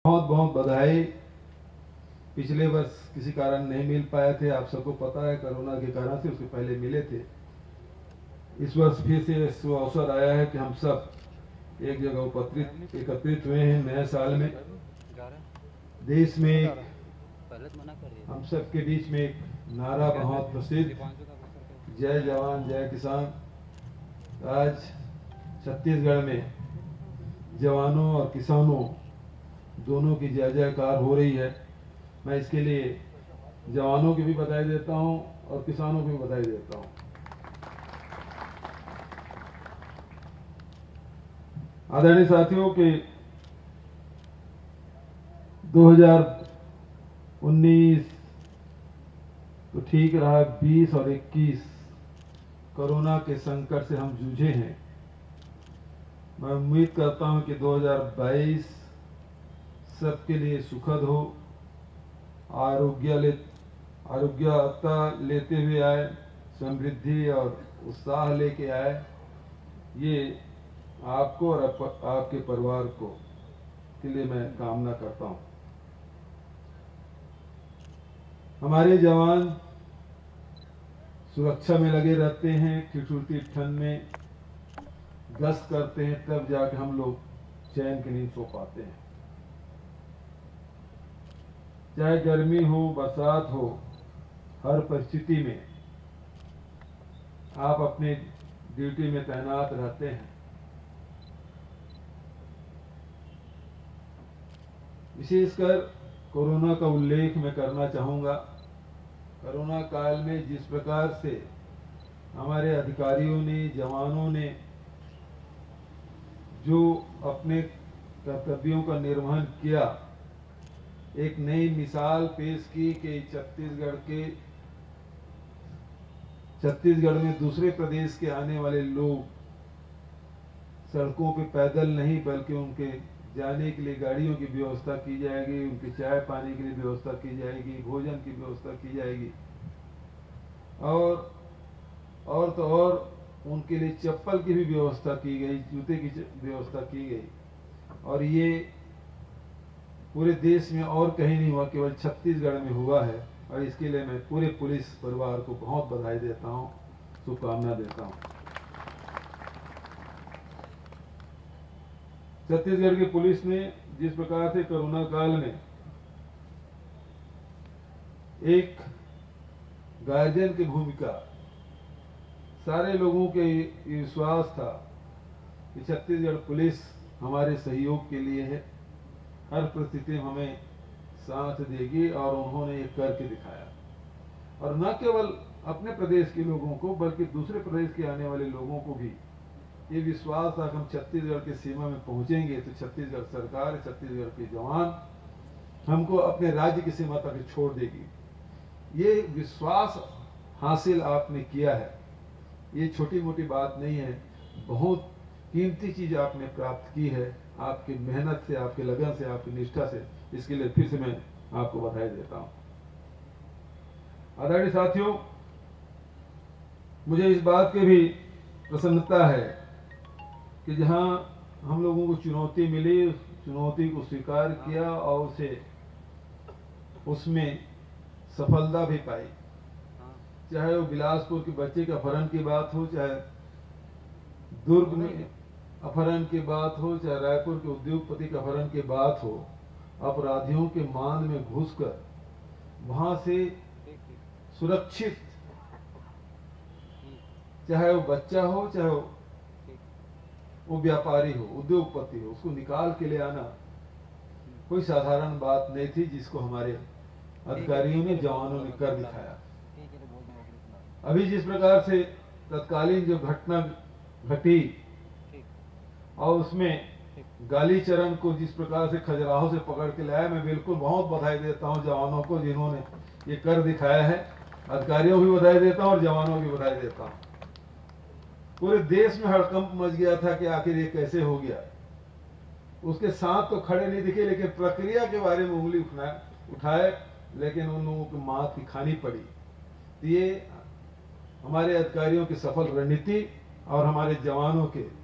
बहुत बहुत बधाई। पिछले वर्ष किसी कारण नहीं मिल पाए थे, आप सबको पता है, कोरोना के कारण से। उसके पहले मिले थे। इस वर्ष फिर से अवसर आया है कि हम सब एक जगह एकत्रित हुए हैं नए साल में। देश में हम सब के बीच में एक नारा बहुत प्रसिद्ध, जय जवान जय किसान। आज छत्तीसगढ़ में जवानों और किसानों दोनों की जय जयकार हो रही है। मैं इसके लिए जवानों की भी बधाई देता हूं और किसानों की भी बधाई देता हूं। आदरणीय साथियों के 2019 तो ठीक रहा, 20 और 21 कोरोना के संकट से हम जूझे हैं। मैं उम्मीद करता हूं कि 2022 सबके लिए सुखद हो, आरोग्यता लेते हुए आए, समृद्धि और उत्साह लेके आए। ये आपको और आपके परिवार को के लिए मैं कामना करता हूं। हमारे जवान सुरक्षा में लगे रहते हैं, ठिठुरती ठंड में गश्त करते हैं, तब जाके हम लोग चैन की नींद सो पाते हैं। चाहे गर्मी हो बरसात हो, हर परिस्थिति में आप अपने ड्यूटी में तैनात रहते हैं। विशेषकर कोरोना का उल्लेख मैं करना चाहूंगा। कोरोना काल में जिस प्रकार से हमारे अधिकारियों ने, जवानों ने जो अपने कर्तव्यों का निर्वहन किया, एक नई मिसाल पेश की कि छत्तीसगढ़ में दूसरे प्रदेश के आने वाले लोग सड़कों पे पैदल नहीं बल्कि उनके जाने के लिए गाड़ियों की व्यवस्था की जाएगी, उनके चाय पानी के लिए व्यवस्था की जाएगी, भोजन की व्यवस्था की जाएगी और तो और उनके लिए चप्पल की भी व्यवस्था की गई, जूते की व्यवस्था की गई। और ये पूरे देश में और कहीं नहीं हुआ, केवल छत्तीसगढ़ में हुआ है। और इसके लिए मैं पूरे पुलिस परिवार को बहुत बधाई देता हूं, शुभकामना देता हूं। छत्तीसगढ़ की पुलिस ने जिस प्रकार से कोरोना काल में एक गार्जियन की भूमिका, सारे लोगों के विश्वास था कि छत्तीसगढ़ पुलिस हमारे सहयोग के लिए है, हर परिस्थिति में हमें साथ देगी, और उन्होंने ये करके दिखाया। और न केवल अपने प्रदेश के लोगों को बल्कि दूसरे प्रदेश के आने वाले लोगों को भी ये विश्वास था कि हम छत्तीसगढ़ की सीमा में पहुंचेंगे तो छत्तीसगढ़ सरकार, छत्तीसगढ़ के जवान हमको अपने राज्य की सीमा तक छोड़ देगी। ये विश्वास हासिल आपने किया है, ये छोटी मोटी बात नहीं है, बहुत कीमती चीज आपने प्राप्त की है, आपकी मेहनत से, आपकी लगन से, आपकी निष्ठा से। इसके लिए फिर से मैं आपको बधाई देता हूं। आदरणीय साथियों, मुझे इस बात की भी प्रसन्नता है कि जहां हम लोगों को चुनौती मिली, उस चुनौती को स्वीकार किया और उसमें सफलता भी पाई। चाहे वो बिलासपुर के बच्चे के अपहरण की बात हो, चाहे दुर्ग में अपहरण की बात हो, चाहे रायपुर के उद्योगपति के अपहरण की बात हो, अपराधियों के मान में घुसकर वहां से सुरक्षित, चाहे वो बच्चा हो, चाहे वो व्यापारी हो, उद्योगपति हो, उसको निकाल के ले आना कोई साधारण बात नहीं थी, जिसको हमारे अधिकारियों ने, जवानों ने कर दिखाया। अभी जिस प्रकार से तत्कालीन जो घटना घटी और उसमें गालीचरण को जिस प्रकार से खजुराहो से पकड़ के लाया, मैं बिल्कुल बहुत बधाई देता हूं जवानों को जिन्होंने ये कर दिखाया है। अधिकारियों की बधाई देता हूं और जवानों की बधाई देता हूं। पूरे देश में हड़कंप मच गया था कि आखिर ये कैसे हो गया। उसके साथ तो खड़े नहीं दिखे, लेकिन प्रक्रिया के बारे में उंगली उठाए, लेकिन उन लोगों को मात की खानी पड़ी। तो ये हमारे अधिकारियों की सफल रणनीति और हमारे जवानों के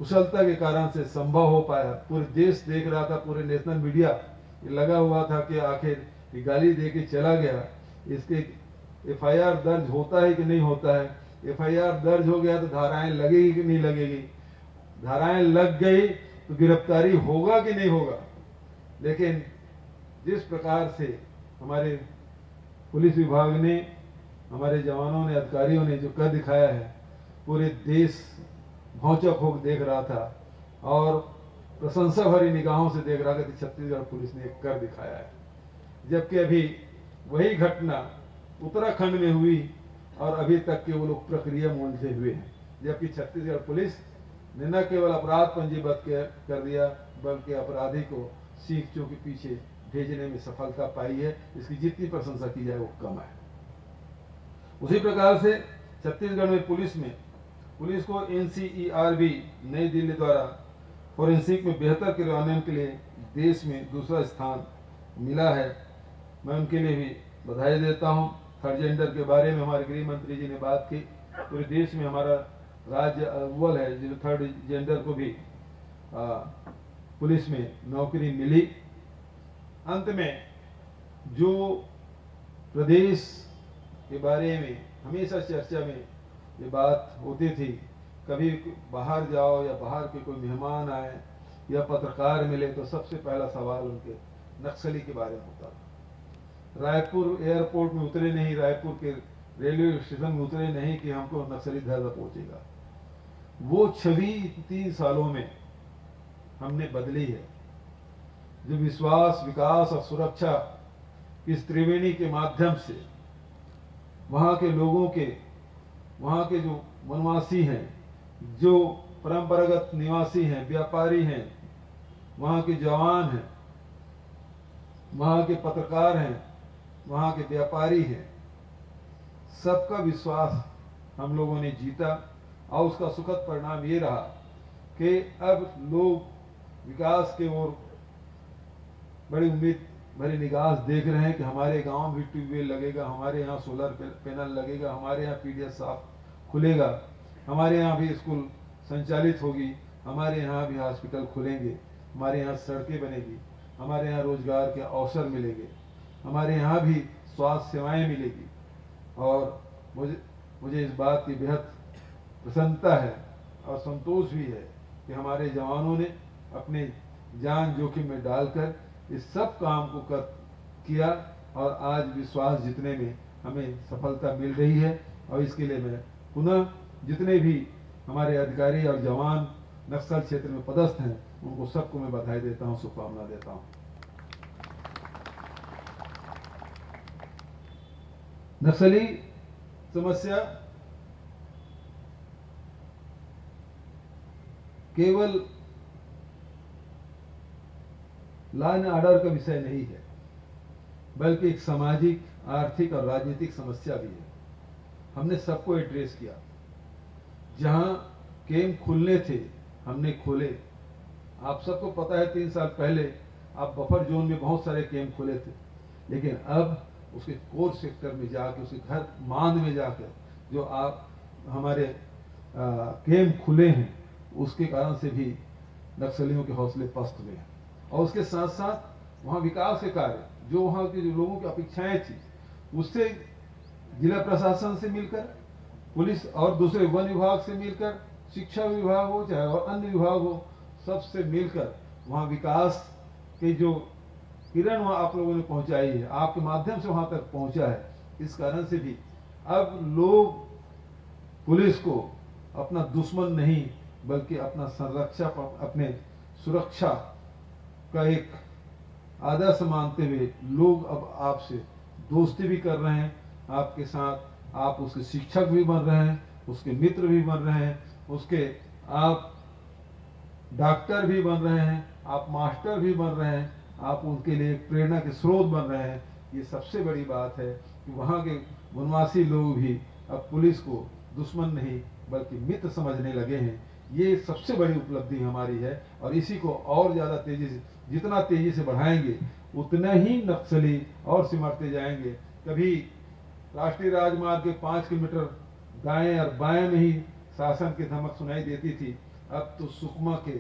कुशलता के कारण से संभव हो पाया। पूरे देश देख रहा था, पूरे नेशनल मीडिया लगा हुआ था कि आखिर ये गाली दे के चला गया, इसके एफआईआर दर्ज होता है कि नहीं होता है। एफआईआर दर्ज हो गया तो धाराएं लगेगी कि नहीं लगेगी, धाराएं लग गई तो गिरफ्तारी होगा कि नहीं होगा। लेकिन जिस प्रकार से हमारे पुलिस विभाग ने, हमारे जवानों ने, अधिकारियों ने जो कर दिखाया है, पूरे देश भौचक होकर देख रहा था और प्रशंसा भरी निगाहों से देख रहा था कि छत्तीसगढ़ पुलिस ने कर दिखाया है। जबकि अभी वही घटना उत्तराखंड में हुई और अभी तक के वो लोग प्रक्रिया में उलझे हुए हैं। जबकि छत्तीसगढ़ पुलिस ने न केवल अपराध पंजीबद्ध कर दिया, बल्कि अपराधी को सीखों के पीछे भेजने में सफलता पाई है। इसकी जितनी प्रशंसा की जाए वो कम है। उसी प्रकार से छत्तीसगढ़ में पुलिस को NCERB नई दिल्ली द्वारा फोरेंसिक में बेहतर क्रियान्वयन के लिए देश में दूसरा स्थान मिला है। मैं उनके लिए भी बधाई देता हूं। थर्ड जेंडर के बारे में हमारे गृह मंत्री जी ने बात की। पूरे देश में हमारा राज्य अव्वल है, जो थर्ड जेंडर को भी पुलिस में नौकरी मिली। अंत में जो प्रदेश के बारे में हमेशा चर्चा में ये बात होती थी, कभी बाहर जाओ या बाहर के कोई मेहमान आए या पत्रकार मिले तो सबसे पहला सवाल उनके नक्सली के बारे में होता था। रायपुर एयरपोर्ट में उतरे नहीं, रायपुर के रेलवे स्टेशन में उतरे नहीं कि हमको नक्सली धर पहुंचेगा। वो छवि 3 सालों में हमने बदली है। जो विश्वास, विकास और सुरक्षा की इस त्रिवेणी के माध्यम से वहां के लोगों के, वहां के जो वनवासी हैं, जो परंपरागत निवासी हैं, व्यापारी हैं, वहां के जवान हैं, वहां के पत्रकार हैं, वहां के व्यापारी हैं, सबका विश्वास हम लोगों ने जीता। और उसका सुखद परिणाम ये रहा कि अब लोग विकास के ओर बड़ी उम्मीद भरी निगाह देख रहे हैं कि हमारे गांव में भी ट्यूबवेल लगेगा, हमारे यहाँ सोलर पैनल लगेगा, हमारे यहाँ पीडीएस साफ खुलेगा, हमारे यहाँ भी स्कूल संचालित होगी, हमारे यहाँ भी हॉस्पिटल खुलेंगे, हमारे यहाँ सड़कें बनेगी, हमारे यहाँ रोजगार के अवसर मिलेंगे, हमारे यहाँ भी स्वास्थ्य सेवाएं मिलेगी। और मुझे इस बात की बेहद प्रसन्नता है और संतोष भी है कि हमारे जवानों ने अपने जान जोखिम में डालकर इस सब काम को किया और आज विश्वास जीतने में हमें सफलता मिल रही है। और इसके लिए मैं पुनः जितने भी हमारे अधिकारी और जवान नक्सल क्षेत्र में पदस्थ हैं उनको सबको मैं बधाई देता हूं, शुभकामना देता हूं। नक्सली समस्या केवल लॉ एंड ऑर्डर का विषय नहीं है, बल्कि एक सामाजिक, आर्थिक और राजनीतिक समस्या भी है। हमने सबको एड्रेस किया। जहां कैंप खुलने थे हमने खोले। आप सबको पता है 3 साल पहले आप बफर जोन में बहुत सारे कैंप खोले थे, लेकिन अब उसके कोर सेक्टर में जाकर, उसके घर मांद में जाकर जो आप हमारे कैंप खुले हैं, उसके कारण से भी नक्सलियों के हौसले पस्त हुए हैं। और उसके साथ साथ वहाँ विकास के कार्य, जो वहाँ के जो लोगों की अपेक्षाएं थी, उससे जिला प्रशासन से मिलकर, पुलिस और दूसरे वन विभाग से मिलकर, शिक्षा विभाग हो चाहे और अन्य विभाग हो, सबसे मिलकर वहाँ विकास के जो किरण वहाँ आप लोगों ने पहुंचाई है, आपके माध्यम से वहां तक पहुंचा है। इस कारण से भी अब लोग पुलिस को अपना दुश्मन नहीं, बल्कि अपना संरक्षा, अपने सुरक्षा का एक आदर्श मानते हुए लोग अब आपसे दोस्ती भी कर रहे हैं। आपके साथ आप उसके शिक्षक भी बन रहे हैं, उसके मित्र भी बन रहे हैं, उसके आप डॉक्टर भी बन रहे हैं, आप मास्टर भी बन रहे हैं, आप उनके लिए प्रेरणा के स्रोत बन रहे हैं। ये सबसे बड़ी बात है कि वहाँ के वनवासी लोग भी अब पुलिस को दुश्मन नहीं बल्कि मित्र समझने लगे हैं। ये सबसे बड़ी उपलब्धि हमारी है और इसी को और ज्यादा तेजी से, जितना तेजी से बढ़ाएंगे उतना ही नक्सली और सिमटते जाएंगे। कभी राष्ट्रीय राजमार्ग के 5 किलोमीटर दाएं और बाएं में ही शासन की धमक सुनाई देती थी, अब तो सुकमा के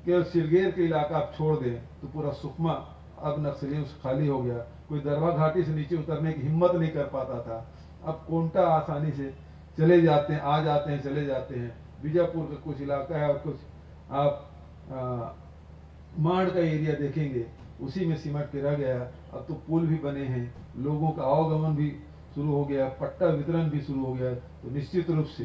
केवल सिलगेर के इलाका आप छोड़ दें तो पूरा सुकमा अब नक्सलियों से खाली हो गया। कोई दरभा घाटी से नीचे उतरने की हिम्मत नहीं कर पाता था। अब कोंटा आसानी से चले जाते हैं, आ जाते हैं, चले जाते हैं। बीजापुर का कुछ इलाका है और कुछ आप माड़ का एरिया देखेंगे उसी में सिमट के रह गया। अब तो पुल भी बने हैं, लोगों का आवागमन भी शुरू हो गया, पट्टा वितरण भी शुरू हो गया। तो निश्चित रूप से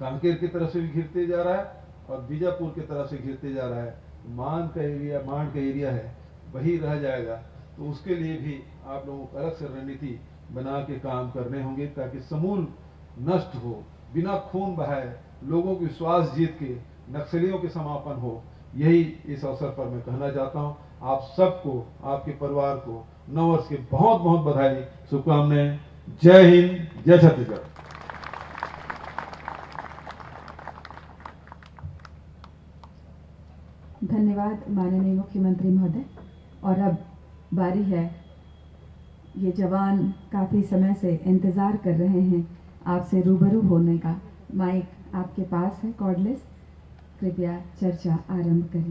कांकेर की तरफ से भी घिरते जा रहा है और बीजापुर की तरफ से घिरते जा रहा है। माड़ का एरिया है वही रह जाएगा। तो उसके लिए भी आप लोगों को अलग से रणनीति बना के काम करने होंगे ताकि समूल नष्ट हो, बिना खून बहाए लोगों को विश्वास जीत के नक्सलियों के समापन हो। यही इस अवसर पर मैं कहना चाहता हूं। आप सबको, आपके परिवार को नववर्ष के बहुत बहुत बधाई, शुभकामनाएं। जय हिंद, जय छत्तीसगढ़। धन्यवाद माननीय मुख्यमंत्री महोदय। और अब बारी है, ये जवान काफ़ी समय से इंतज़ार कर रहे हैं आपसे रूबरू होने का। माइक आपके पास है कॉर्डलेस, कृपया चर्चा आरंभ करें।